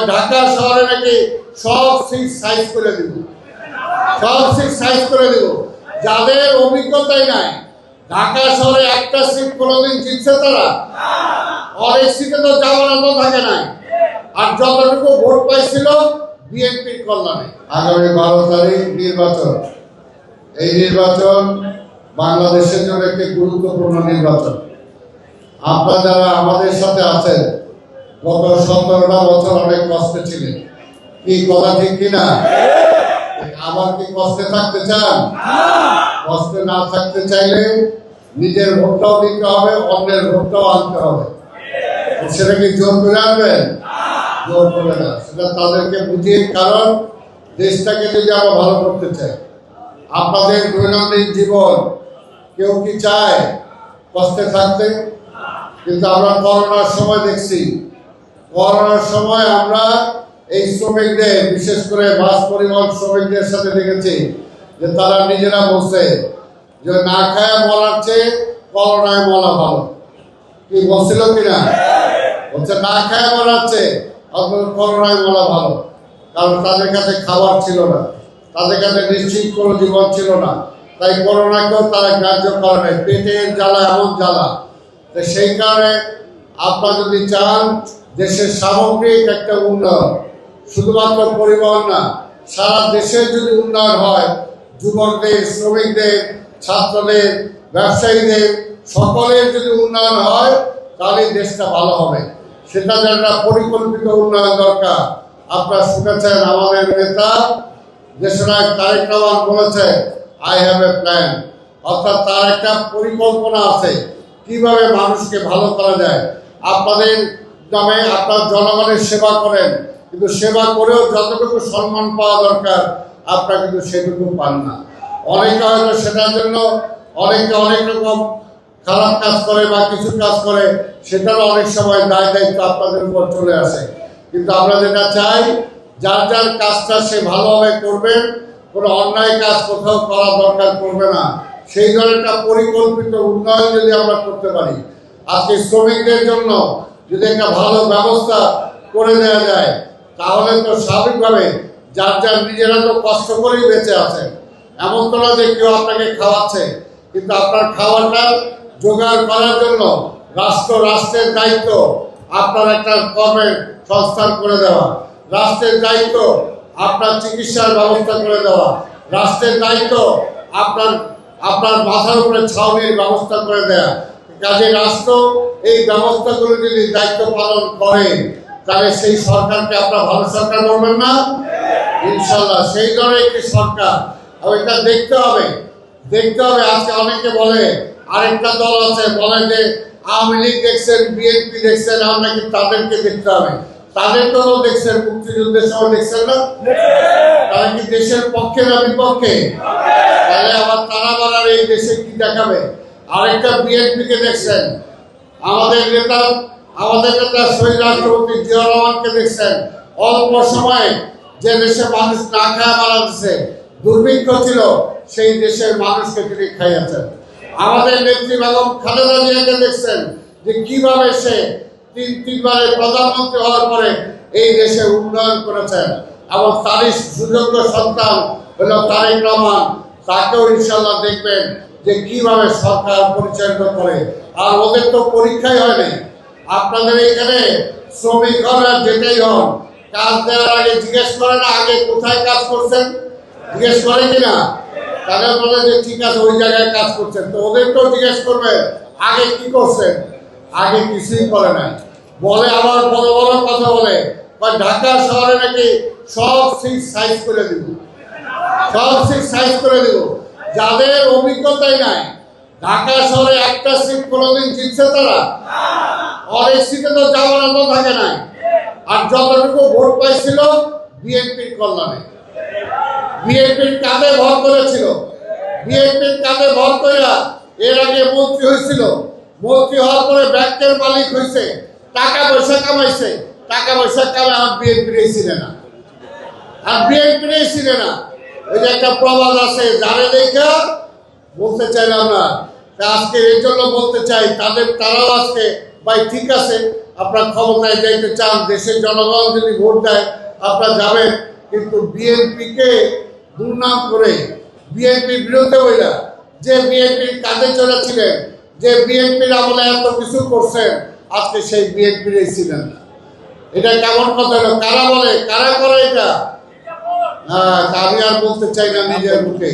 ঢাকা শহরে নাকি সব সিট সাইজ করে দিব, সব সিট সাইজ করে দিব। যাদের অভিজ্ঞতাই নাই, ঢাকা শহরে একটা সিট কোনোদিন জিতছে তারা? অনেক সিটে তো যাওয়ার মতো থাকে নাই। আর যতটুকু ভোট পাইছিল বিএনপির কল্যাণে। আগামী 12 তারিখ নির্বাচন। এই নির্বাচন বাংলাদেশের জন্য একটি গুরুত্বপূর্ণ নির্বাচন। আপনারা যারা আমাদের সাথে আছেন, গত 17টা বছর অনেক কষ্টে ছিলেন, কি কথা ঠিক কিনা? আবার কি কষ্টে থাকতে চান? কষ্টে না থাকতে চাইলে নিজের ভোটটাও দিতে হবে, অন্যের ভোটটাও আনতে হবে। সেটা কি জোর করে আনবেন? জোর করে না, সেটা তাদেরকে বুঝিয়ে। কারণ দেশটাকে যদি আমরা ভালো করতে চাই, আপনাদের দৈনন্দিন জীবন কেউ কি চায় কষ্টে থাকতে? কিন্তু আমরা করোনার সময় দেখছি, করোনার সময় আমরা এই শ্রমিকদের, বিশেষ করে বাস পরিবহন শ্রমিকদের সাথে দেখেছি যে তারা নিজেরা বলছে যে না খায় মরার চেয়ে করোনায় মরা ভালো। কি বলছিল কিনা? বলছে না খায় মরার চেয়ে করোনায় মরা ভালো। কারণ তাদের কাছে খাবার ছিল না, তাদের কাছে নিশ্চিত কোনো জীবন ছিল না, তাই করোনাকেও তারা গ্রাহ্য করে নাই। পেটের জ্বালা এমন জ্বালা, তো সেই কারণে আপনারা যদি চান দেশের সামগ্রিক একটা উন্নয়ন, শুধুমাত্র পরিবহন না, সারা দেশের যদি উন্নয়ন হয়, যুবকদের, শ্রমিকদের, ছাত্রদের, ব্যবসায়ীদের সকলের যদি উন্নয়ন হয়, তাহলে দেশটা ভালো হবে। সেটা যারা পরিকল্পিত উন্নয়ন দরকার। আপনারা শুনেছেন আমাদের নেতা দেশনায়ক তারেক রহমান বলেছে, আই হ্যাভ এ প্ল্যান। অর্থাৎ তার একটা পরিকল্পনা আছে কিভাবে মানুষকে ভালো করা যায়। আপনাদের নামে আপনার জনগণের সেবা করেন, কিন্তু সেবা করেও যতটুকু সম্মান পাওয়া দরকার আপনারা কিন্তু সেটুকু পান না। অনেকে হয়তো সেটার জন্য অনেকে অনেক রকম খারাপ কাজ করে বা কিছু কাজ করে, সেটারও অনেক সময় দায় দায়িত্ব আপনাদের উপর চলে আসে। কিন্তু আমরা যেটা চাই, যার যার কাজটা সে ভালোভাবে করবেন, কোনো অন্যায় কাজ কোথাও করা দরকার করবে না। সেই ধরনের একটা পরিকল্পিত উন্নয়ন যদি আমরা করতে পারি, আজকে শ্রমিকদের জন্য যদি একটা ভালো ব্যবস্থা করে দেওয়া যায়, তাহলে তো স্বাভাবিকভাবে যার যার নিজেরা তো কষ্ট করেই বেঁচে আছেন। এমন তো না যে কেউ আপনাকে খাওয়াচ্ছে, কিন্তু আপনার খাওয়াটা জোগাড় করার জন্য রাষ্ট্রের দায়িত্ব আপনার একটা কর্মের সংস্থান করে দেওয়া, রাষ্ট্রের দায়িত্ব আপনার চিকিৎসার ব্যবস্থা করে দেওয়া, রাষ্ট্রের দায়িত্ব আপনার মাথার উপরে ছাউনির ব্যবস্থা করে দেওয়া। কাজে রাষ্ট্র এই ব্যবস্থাগুলো যদি দায়িত্ব পালন করে, তাহলে সেই সরকারকে আপনার ভালো সরকার বলবেন না? ইনশাল্লাহ সেই ধরনের একটি সরকার। এটা দেখতে হবে। আজকে অনেকে বলে, আরেকটা দল আছে বলে যে আওয়ামী লীগ দেখছেন, বিএনপি দেখছেন, আপনাকে তাদেরকে দেখতে হবে। তাদেরকেও দেখছেন, মুক্তিযুদ্ধের সময় দেখছেন না? তারা কি দেশের পক্ষে না বিপক্ষে? তাহলে আবার তারা বলার এই দেশে কি দেখাবে? আরেকটা বিএনপিকে দেখছেন, আমাদের নেতা শহীদ রাষ্ট্রপতি জিয়া রহমানকে দেখছেন, অল্প সময়ে যে দেশে মানুষ না খায় মারা গেছে, দুর্ভিক্ষ ছিল, সেই দেশের মানুষকে তিনি খাইয়েছেন। আমাদের নেত্রী বেগম খালেদা জিয়াকে দেখছেন যে কিভাবে সে তিনবারের প্রধানমন্ত্রী হওয়ার পরে এই দেশে উন্নয়ন করেছেন। এবং তারই সুযোগ্য সন্তান হলো তারেক রহমান, তাকেও ইনশাল্লাহ দেখবেন যে কিভাবে সরকার পরিচালিত করে। আর ওদের তো পরীক্ষাই হয়নি। আপনাদের এখানে শ্রমিক হন আর যেটাই হন, কাজ দেওয়ার আগে জিজ্ঞেস করে না আগে কোথায় কাজ করছেন? জিজ্ঞেস করে কিনা? তাদের বলে যে ঠিক আছে ওই জায়গায় কাজ করছেন, তো ওদেরকেও জিজ্ঞেস করবে আগে কি করছেন? আগে কিছুই করে নাই। বলে আবার বড় বড় কথা বলে, ঢাকা শহরে নাকি সব সিট সাইজ করে দিব, সব সিট সাইজ করে দিব। যাদের অভিজ্ঞতাই নাই, ঢাকা শহরে একটা সিট কোনোদিন জিতছে তারা? অনেক সিটে তো যাওয়ার মতো থাকে নাই। আর যতটুকু ভোট পাইছিল বিএনপির কল্যাণে, বিএনপির কাঁধে ভর করেছিল, বিএনপির কাঁধে ভর করে এর আগে মন্ত্রী হয়েছিল, মন্ত্রী হওয়ার পরে ব্যাংকের মালিক হয়েছে, টাকা পয়সা কামাইছে, টাকা পয়সা কামাই আমার বিএনপির ছিল না, আর বিএনপির ছিল না। ওই যে একটা প্রবাদ আছে, যারে দেখা বলতে চাইলাম না, আজকে এর জন্য বলতে চাই তারাও আজকে ভাই ঠিক আছে, আপনার ক্ষমতায় যাইতে চান, দেশের জনগণ যদি ভোট দেয় আপনারা যাবেন, কিন্তু বিএনপিকে দুর্নাম করে, বিএনপির বিরুদ্ধে হইলা, যে বিএনপির কাঁধে চলেছিলেন, যে বিএনপির আমলে এত কিছু করছেন, আজকে সেই বিএনপির ছিলেন না। এটা কেমন কথা হলো? কারা বলে, কারা করে এটা? হ্যাঁ, আমি আর বলতে চাই না নিজের মুখে।